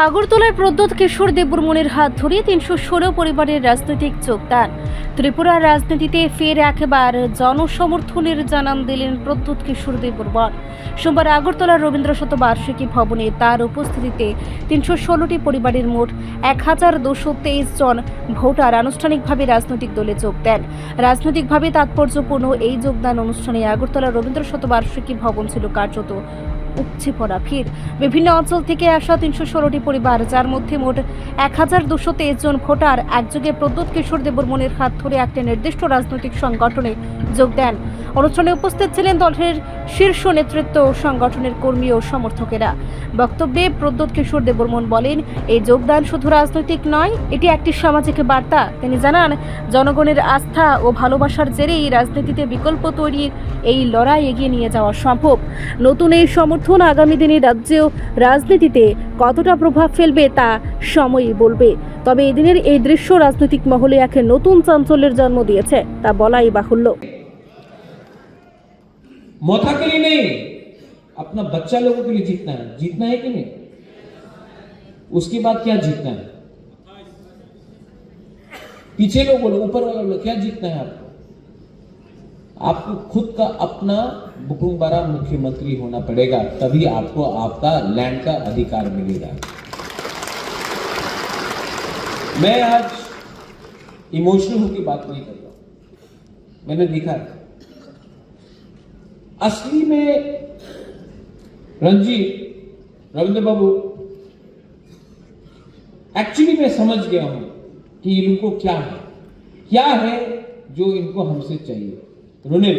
আগরতলায় প্রদ্যোৎ কিশোর দেববর্মনের হাত ধরে ৩১৬ পরিবারের রাজনৈতিক যোগদান। ত্রিপুরার রাজনীতিতে ফের একবার জনসমর্থনের জানান দিলেন প্রদ্যোৎ কিশোর দেববর্মন। সোমবার আগরতলার রবীন্দ্র শতবার্ষিকী ভবনে তার উপস্থিতিতে ৩১৬টি পরিবারের মোট ১,২২৩ জন ভোটার আনুষ্ঠানিকভাবে রাজনৈতিক দলে যোগ দেন। রাজনৈতিকভাবে তাৎপর্যপূর্ণ এই যোগদান অনুষ্ঠানে আগরতলার রবীন্দ্র শতবার্ষিকী ভবন ছিল কার্যত উপচে পড়া ভিড়। বিভিন্ন অঞ্চল থেকে আসা ৩১৬টি পরিবার, যার মধ্যে মোট ১,২২৩ জন ভোটার একযোগে প্রদ্যোৎ কিশোর দেববর্মনের হাত ধরে একটি নির্দিষ্ট রাজনৈতিক সংগঠনে যোগ দেন। অনুষ্ঠানে উপস্থিত ছিলেন দলের শীর্ষ নেতৃত্ব ও সংগঠনের কর্মী ও সমর্থকেরা। বক্তব্যে প্রদ্যোৎ কিশোর দেববর্মন বলেন, এই যোগদান শুধু রাজনৈতিক নয়, এটি একটি সামাজিক বার্তা। তিনি জানান, জনগণের আস্থা ও ভালোবাসার জেরেই রাজনীতিতে বিকল্প তৈরির এই লড়াই এগিয়ে নিয়ে যাওয়া সম্ভব। নতুন এই সমর্থন আগামী দিনে রাজ্যেও রাজনীতিতে কতটা প্রভাব ফেলবে তা সময়ই বলবে। তবে এদিনের এই দৃশ্য রাজনৈতিক মহলে এক নতুন চাঞ্চল্যের জন্ম দিয়েছে, তা বলাই বাহুল্য। मौका के लिए नहीं, अपना बच्चा लोगों के लिए जीतना है कि नहीं? उसके बाद क्या जीतना है? पीछे लोग बोलो, ऊपर वाले लोग, क्या जीतना है आपको? आपको खुद का अपना बुकुंबारा मुख्यमंत्री होना पड़ेगा, तभी आपको आपका लैंड का अधिकार मिलेगा। मैं आज इमोशनल होकर बात नहीं कर रहा, मैंने देखा असली में रंजीत रविंद्र बाबू एक्चुअली मैं समझ गया हूं कि इनको क्या है जो इनको हमसे चाहिए। रुनिल,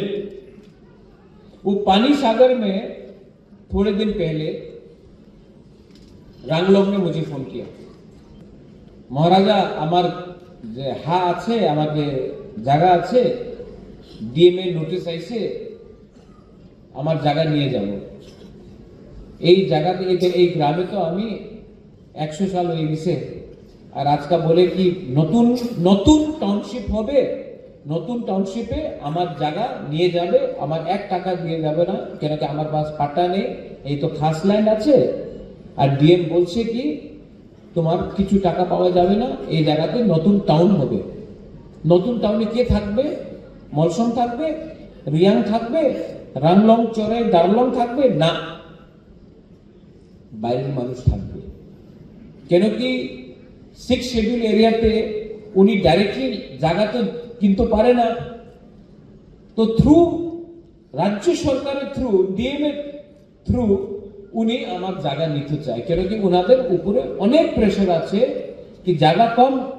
वो पानी सागर में थोड़े दिन पहले रांगलोक ने मुझे फोन किया, महाराजा আমার যে হা আছে, আমাকে জায়গা আছে, ডিএমএ নোটিশ আইছে, আমার জায়গা নিয়ে যাব। এই জায়গাতে এই গ্রামে তো আমি 100 সাল হয়ে গেছে, আর আজকে বলে কি নতুন টাউনশিপ হবে, নতুন টাউনশিপে আমার জায়গা নিয়ে যাবে, আমার 1 টাকা দিয়ে যাবে না, কেন কি আমার পাশ পাট্টা নেই, এই তো খাস ল্যান্ড আছে। আর ডিএম বলছে কি তোমার কিছু টাকা পাওয়া যাবে না, এই জায়গাতে নতুন টাউন হবে। নতুন টাউনে কে থাকবে? মলসম থাকবে, রিয়াং থাকবে, রাংলং চরে দারলং থাকবে না, বাইরের মানুষ থাকবে। কেন কি 6 শিডিউল এরিয়াতে উনি ডাইরেক্টলি জায়গা তো কিনতে পারে না, তো থ্রু রাজ্য সরকারের থ্রু ডিএম এর থ্রু উনি আমার জায়গা নিতে চায়। কেন কি ওনাদের উপরে অনেক প্রেশার আছে কি জায়গা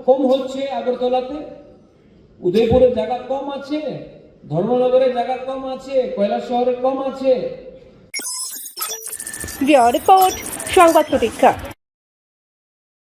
কম হচ্ছে, আগরতলাতে উদয়পুরে জায়গা কম আছে, ধর্মনগরে জায়গা কম আছে, কৈলাস শহরে কম আছে। রিপোর্ট সংবাদ প্রতীক্ষা।